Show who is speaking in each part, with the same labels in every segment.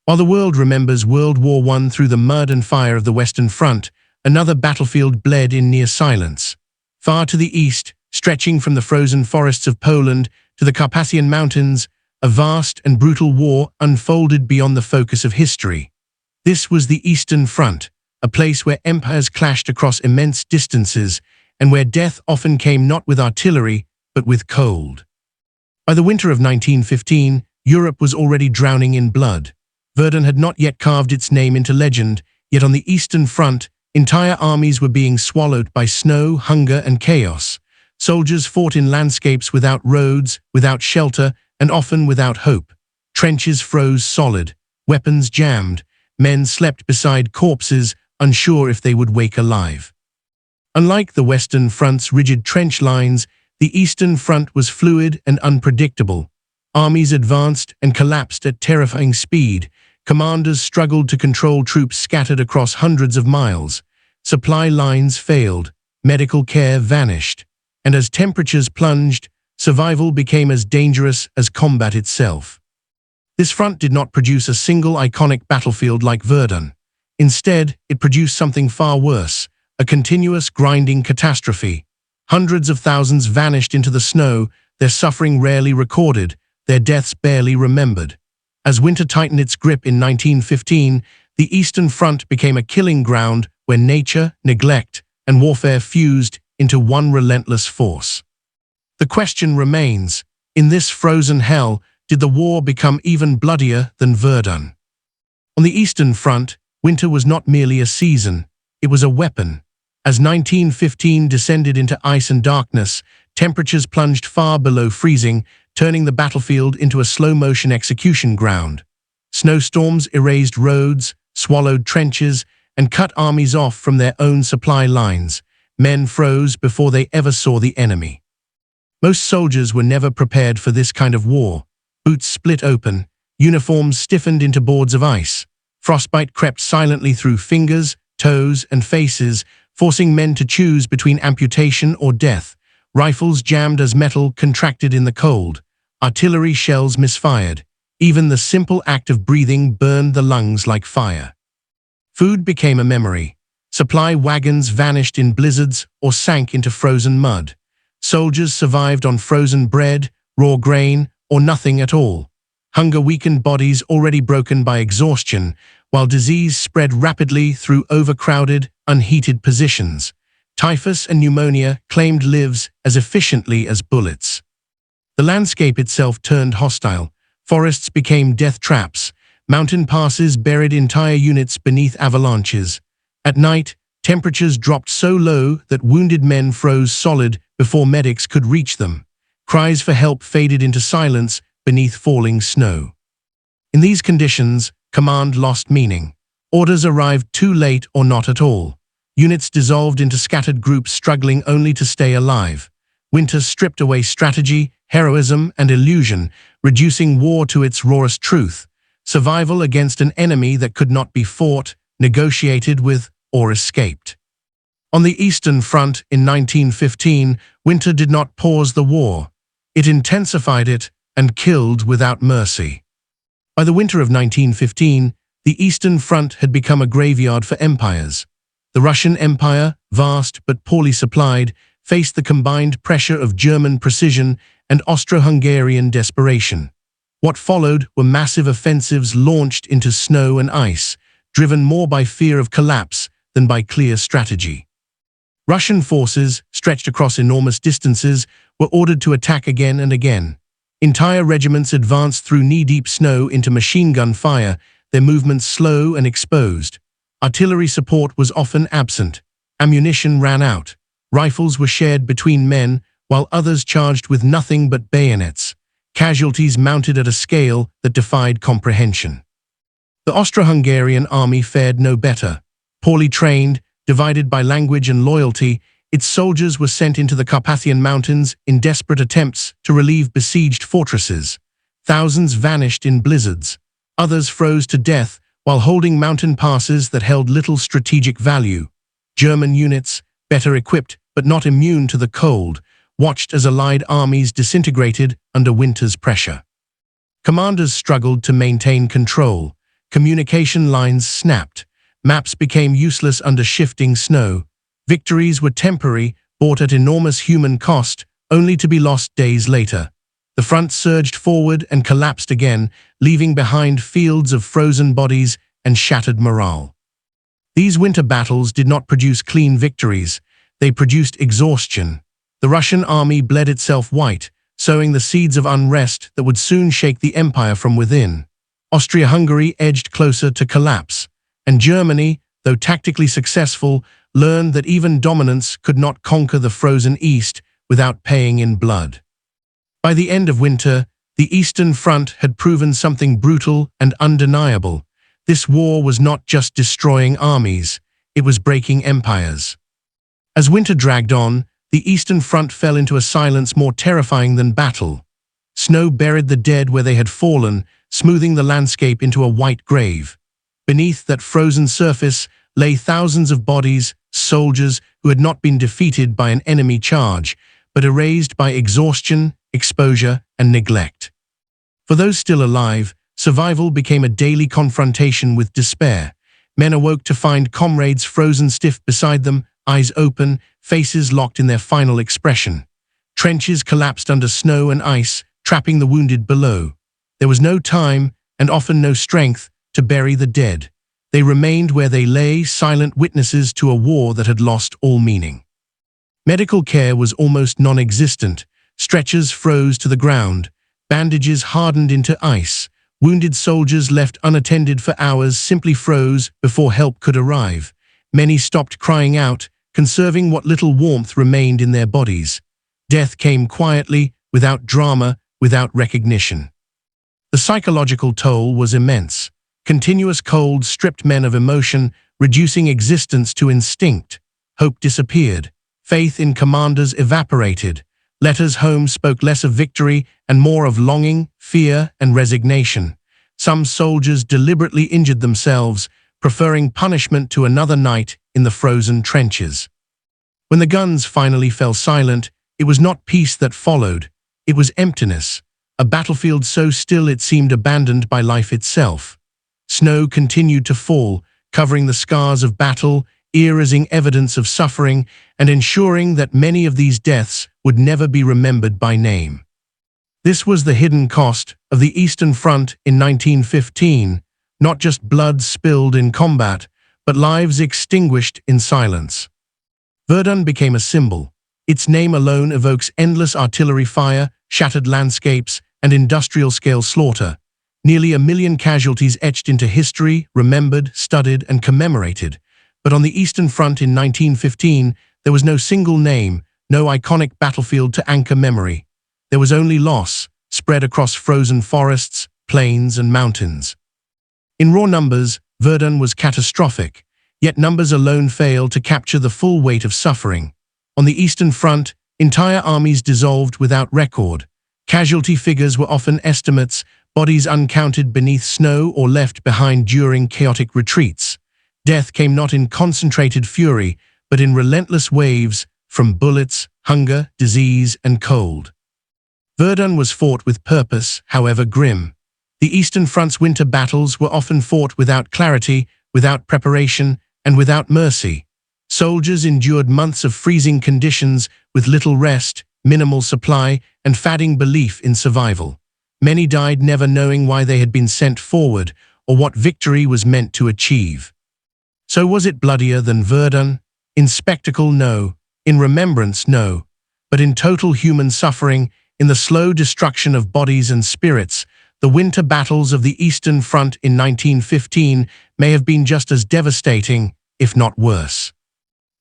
Speaker 1: While the world remembers World War I through the mud and fire of the Western Front, another battlefield bled in near silence. Far to the east, stretching from the frozen forests of Poland to the Carpathian Mountains, a vast and brutal war unfolded beyond the focus of history. This was the Eastern Front, a place where empires clashed across immense distances and where death often came not with artillery, but with cold. By the winter of 1915, Europe was already drowning in blood. Verdun had not yet carved its name into legend, yet on the Eastern Front, entire armies were being swallowed by snow, hunger, and chaos. Soldiers fought in landscapes without roads, without shelter, and often without hope. Trenches froze solid, weapons jammed, men slept beside corpses, unsure if they would wake alive. Unlike the Western Front's rigid trench lines, the Eastern Front was fluid and unpredictable. Armies advanced and collapsed at terrifying speed. Commanders struggled to control troops scattered across hundreds of miles. Supply lines failed, medical care vanished, and as temperatures plunged, survival became as dangerous as combat itself. This front did not produce a single iconic battlefield like Verdun. Instead, it produced something far worse, a continuous grinding catastrophe. Hundreds of thousands vanished into the snow, their suffering rarely recorded, their deaths barely remembered. As winter tightened its grip in 1915, the Eastern Front became a killing ground where nature, neglect, and warfare fused into one relentless force. The question remains, in this frozen hell, did the war become even bloodier than Verdun? On the Eastern Front, winter was not merely a season, it was a weapon. As 1915 descended into ice and darkness, temperatures plunged far below freezing, turning the battlefield into a slow-motion execution ground. Snowstorms erased roads, swallowed trenches, and cut armies off from their own supply lines. Men froze before they ever saw the enemy. Most soldiers were never prepared for this kind of war. Boots split open, uniforms stiffened into boards of ice. Frostbite crept silently through fingers, toes, and faces, forcing men to choose between amputation or death. Rifles jammed as metal contracted in the cold. Artillery shells misfired. Even the simple act of breathing burned the lungs like fire. Food became a memory. Supply wagons vanished in blizzards or sank into frozen mud. Soldiers survived on frozen bread, raw grain, or nothing at all. Hunger weakened bodies already broken by exhaustion, while disease spread rapidly through overcrowded, unheated positions. Typhus and pneumonia claimed lives as efficiently as bullets. The landscape itself turned hostile. Forests became death traps. Mountain passes buried entire units beneath avalanches. At night, temperatures dropped so low that wounded men froze solid before medics could reach them. Cries for help faded into silence beneath falling snow. In these conditions, command lost meaning. Orders arrived too late or not at all. Units dissolved into scattered groups struggling only to stay alive. Winter stripped away strategy, heroism, and illusion, reducing war to its rawest truth. Survival against an enemy that could not be fought, negotiated with, or escaped. On the Eastern Front in 1915, winter did not pause the war. It intensified it and killed without mercy. By the winter of 1915, the Eastern Front had become a graveyard for empires. The Russian Empire, vast but poorly supplied, faced the combined pressure of German precision and Austro-Hungarian desperation. What followed were massive offensives launched into snow and ice, driven more by fear of collapse than by clear strategy. Russian forces, stretched across enormous distances, were ordered to attack again and again. Entire regiments advanced through knee-deep snow into machine gun fire, their movements slow and exposed. Artillery support was often absent. Ammunition ran out. Rifles were shared between men, while others charged with nothing but bayonets. Casualties mounted at a scale that defied comprehension. The Austro-Hungarian army fared no better. Poorly trained, divided by language and loyalty, its soldiers were sent into the Carpathian Mountains in desperate attempts to relieve besieged fortresses. Thousands vanished in blizzards. Others froze to death while holding mountain passes that held little strategic value. German units, better equipped but not immune to the cold, watched as allied armies disintegrated under winter's pressure. Commanders struggled to maintain control. Communication lines snapped. Maps became useless under shifting snow. Victories were temporary, bought at enormous human cost, only to be lost days later. The front surged forward and collapsed again, leaving behind fields of frozen bodies and shattered morale. These winter battles did not produce clean victories. They produced exhaustion. The Russian army bled itself white, sowing the seeds of unrest that would soon shake the empire from within. Austria-Hungary edged closer to collapse, and Germany, though tactically successful, learned that even dominance could not conquer the frozen East without paying in blood. By the end of winter, the Eastern Front had proven something brutal and undeniable. This war was not just destroying armies, it was breaking empires. As winter dragged on, the Eastern Front fell into a silence more terrifying than battle. Snow buried the dead where they had fallen, smoothing the landscape into a white grave. Beneath that frozen surface lay thousands of bodies, soldiers who had not been defeated by an enemy charge, but erased by exhaustion, exposure, and neglect. For those still alive, survival became a daily confrontation with despair. Men awoke to find comrades frozen stiff beside them, eyes open, faces locked in their final expression. Trenches collapsed under snow and ice, trapping the wounded below. There was no time, and often no strength, to bury the dead. They remained where they lay, silent witnesses to a war that had lost all meaning. Medical care was almost non-existent. Stretchers froze to the ground. Bandages hardened into ice. Wounded soldiers left unattended for hours simply froze before help could arrive. Many stopped crying out, conserving what little warmth remained in their bodies. Death came quietly, without drama, without recognition. The psychological toll was immense. Continuous cold stripped men of emotion, reducing existence to instinct. Hope disappeared. Faith in commanders evaporated. Letters home spoke less of victory and more of longing, fear, and resignation. Some soldiers deliberately injured themselves, preferring punishment to another night in the frozen trenches. When the guns finally fell silent, it was not peace that followed. It was emptiness, a battlefield so still it seemed abandoned by life itself. Snow continued to fall, covering the scars of battle, erasing evidence of suffering, and ensuring that many of these deaths would never be remembered by name. This was the hidden cost of the Eastern Front in 1915, not just blood spilled in combat, but lives extinguished in silence. Verdun became a symbol. Its name alone evokes endless artillery fire, shattered landscapes, and industrial-scale slaughter. Nearly 1 million casualties etched into history, remembered, studied, and commemorated. But on the Eastern Front in 1915, there was no single name, no iconic battlefield to anchor memory. There was only loss, spread across frozen forests, plains, and mountains. In raw numbers, Verdun was catastrophic, yet numbers alone fail to capture the full weight of suffering. On the Eastern Front, entire armies dissolved without record. Casualty figures were often estimates, bodies uncounted beneath snow or left behind during chaotic retreats. Death came not in concentrated fury, but in relentless waves, from bullets, hunger, disease, and cold. Verdun was fought with purpose, however grim. The Eastern Front's winter battles were often fought without clarity, without preparation, and without mercy. Soldiers endured months of freezing conditions with little rest, minimal supply, and fading belief in survival. Many died never knowing why they had been sent forward or what victory was meant to achieve. So was it bloodier than Verdun? In spectacle, no. In remembrance, no. But in total human suffering, in the slow destruction of bodies and spirits, the winter battles of the Eastern Front in 1915 may have been just as devastating, if not worse.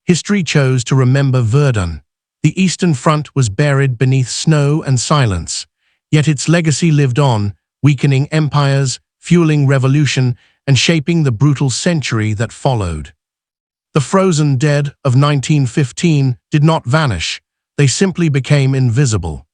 Speaker 1: History chose to remember Verdun. The Eastern Front was buried beneath snow and silence, yet its legacy lived on, weakening empires, fueling revolution, and shaping the brutal century that followed. The frozen dead of 1915 did not vanish, they simply became invisible.